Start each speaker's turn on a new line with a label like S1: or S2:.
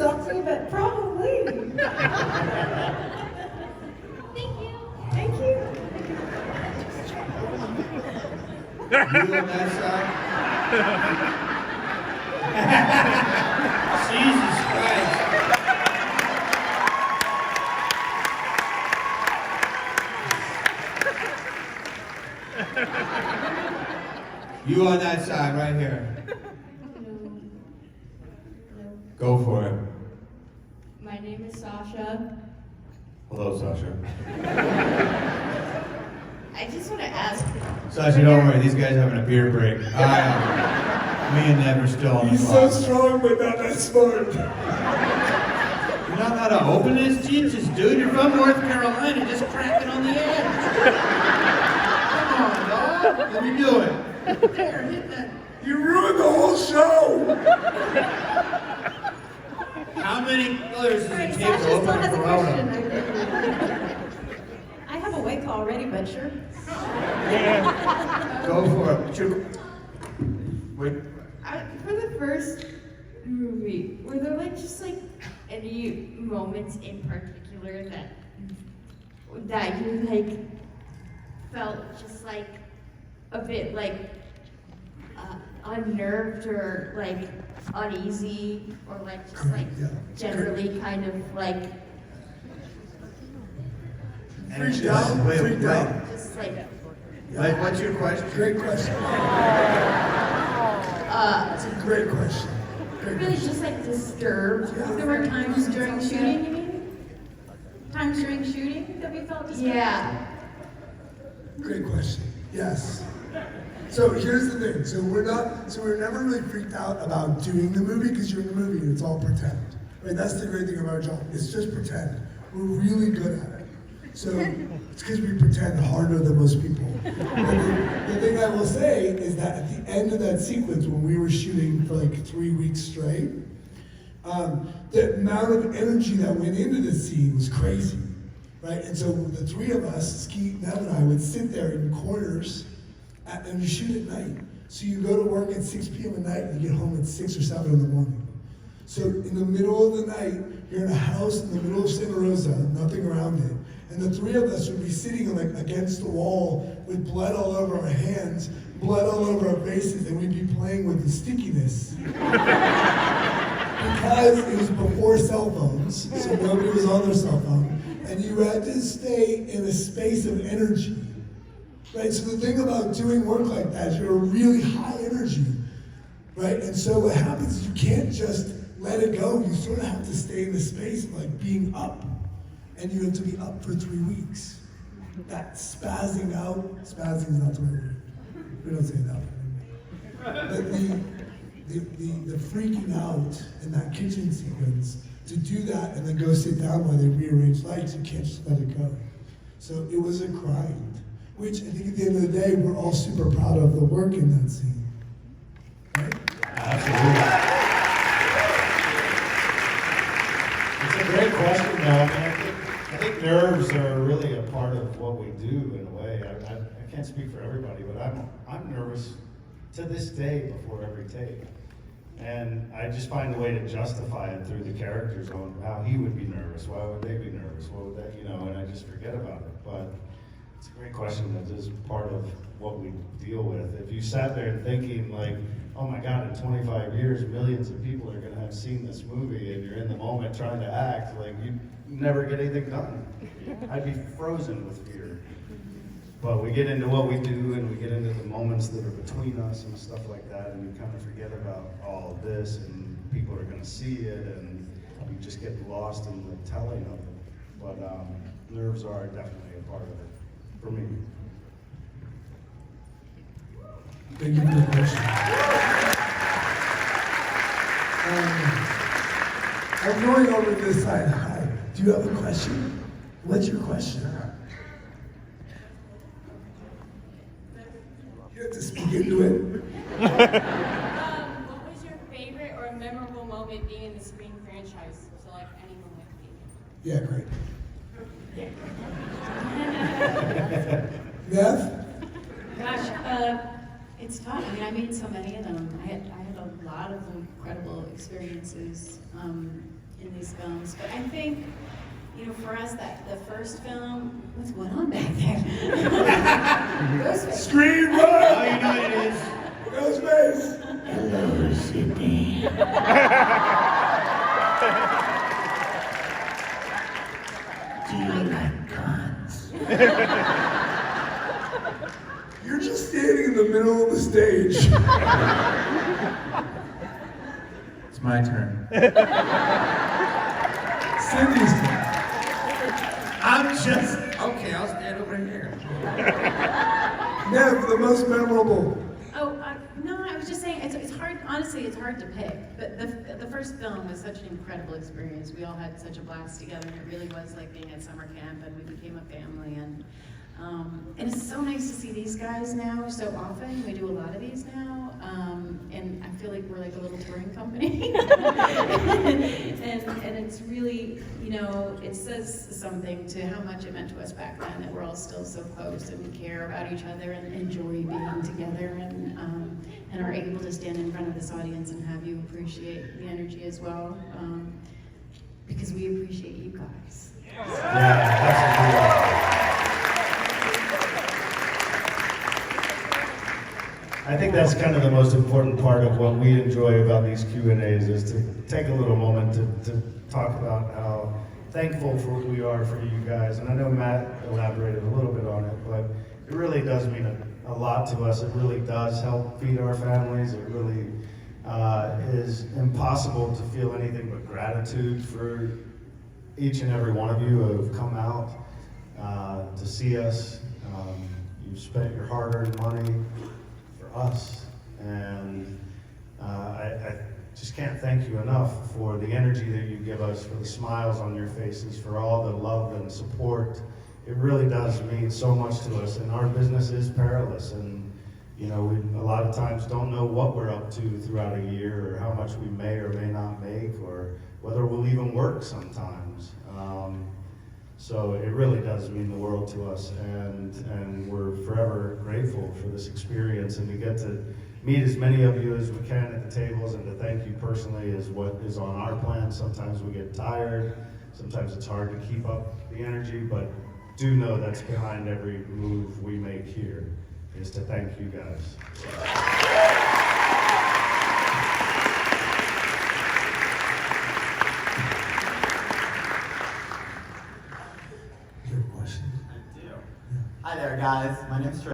S1: something, but probably.
S2: Thank you.
S1: Thank you.
S3: You on that side? Jesus Christ. You on that side, right here.
S2: No.
S3: Go for it.
S2: My name is Sasha.
S3: Hello, Sasha.
S2: I just want to ask.
S3: Sasha, don't worry. These guys are having a beer break. Me and Ned are still on the
S4: He's so
S3: clock.
S4: strong, but not that smart.
S3: You know how to open this? Jesus, dude. You're from North Carolina. Just crack it on the edge. Come on, dog. Let me do it. There, hit that.
S4: You ruined the whole show.
S3: How many colors does it take
S1: Sasha
S3: to
S1: still
S3: open a
S1: has a
S3: Corona?
S1: question. I have a wake already, but sure.
S3: Go for it. Wait.
S2: For the first movie, were there any moments in particular that you felt just a bit unnerved or uneasy or generally kind of
S4: Freaked out.
S3: Wait,
S4: Freaked
S3: wait.
S4: out.
S2: just
S3: Like, what's your question?
S4: Great question. It's a great question. Great
S2: really
S4: question.
S2: just disturbed.
S1: There were times during shooting, you mean? Times during shooting that we felt disturbed?
S2: Yeah.
S4: Great question. Yes. So here's the thing. So we're never really freaked out about doing the movie because you're in the movie and it's all pretend. Right? That's the great thing about our job. It's just pretend. We're really good at it. So it's because we pretend harder than most people. The thing I will say is that at the end of that sequence, when we were shooting for 3 weeks straight, the amount of energy that went into the scene was crazy, right? And so the three of us, Skeet, Nev, and I, would sit there in corners and we shoot at night. So you go to work at 6 p.m. at night and you get home at 6 or 7 in the morning. So in the middle of the night, you're in a house in the middle of Santa Rosa, nothing around it. And the three of us would be sitting against the wall with blood all over our hands, blood all over our faces, and we'd be playing with the stickiness. Because it was before cell phones, so nobody was on their cell phone, and you had to stay in a space of energy. Right? So the thing about doing work like that is you're a really high energy. Right? And so what happens is you can't just let it go. You sort of have to stay in the space of being up. And you have to be up for 3 weeks. That spazzing out, spazzing is not the right word. We don't say that. But the freaking out in that kitchen sequence, to do that and then go sit down while they rearrange lights, you can't just let it go. So it was a grind, which I think at the end of the day, we're all super proud of the work in that scene. Right?
S3: Absolutely. It's a great question, though. I think nerves are really a part of what we do in a way. I can't speak for everybody, but I'm nervous to this day before every take. And I just find a way to justify it through the characters on how he would be nervous. Why would they be nervous? What would that, and I just forget about it. But it's a great question that is part of what we deal with. If you sat there thinking oh my God, in 25 years, millions of people are going to have seen this movie and you're in the moment trying to act, you never get anything done. I'd be frozen with fear. But we get into what we do and we get into the moments that are between us and stuff like that, and you kind of forget about all of this and people are going to see it and you just get lost in the telling of it. But nerves are definitely a part of it, for me.
S4: Thank you for the question. I'm going over to this side. Hi. Do you have a question? What's your question? You have to speak into it.
S5: What was your favorite or memorable moment being in the Scream franchise? So any moment.
S4: Yeah, great. Nev?
S1: Gosh, it's tough. I made so many of them. I had a lot of incredible experiences in these films. But I think, you know, for us, that the first film, what's going on back there? Ghostface.
S4: Screen
S3: Oh,
S4: run!
S3: you know what it is.
S4: Ghostface!
S3: Hello, Sydney. Do you like guns?
S4: You're just standing in the middle of the stage.
S3: It's my turn.
S4: Cindy's turn.
S3: I'm just okay. I'll stand over here.
S4: Nev, the most memorable.
S1: Oh, no, I was just saying, it's hard, honestly, it's hard to pick. But the first film was such an incredible experience. We all had such a blast together, and it really was like being at summer camp, and we became a family. And it's so nice to see these guys now so often. We do a lot of these now. And I feel like we're like a little touring company. and it's really, you know, it says something to how much it meant to us back then, that we're all still so close and we care about each other and enjoy being together, and are able to stand in front of this audience and have you appreciate the energy as well, because we appreciate you guys.
S3: Yeah, that's I think that's kind of the most important part of what we enjoy about these Q&As, is to take a little moment to talk about how thankful we are for you guys. And I know Matt elaborated a little bit on it, but it really does mean a lot to us. It really does help feed our families. It really is impossible to feel anything but gratitude for each and every one of you who have come out to see us. You've spent your hard-earned money us, and I just can't thank you enough for the energy that you give us, for the smiles on your faces, for all the love and support. It really does mean so much to us, and our business is perilous, and you know, we a lot of times don't know what we're up to throughout a year, or how much we may or may not make, or whether we'll even work sometimes. So it really does mean the world to us, and we're forever grateful for this experience, and to get to meet as many of you as we can at the tables, and to thank you personally is what is on our plan. Sometimes we get tired, sometimes it's hard to keep up the energy, but do know that's behind every move we make here, is to thank you guys.
S4: You have a question?
S6: Hi there, guys. My name's Trey.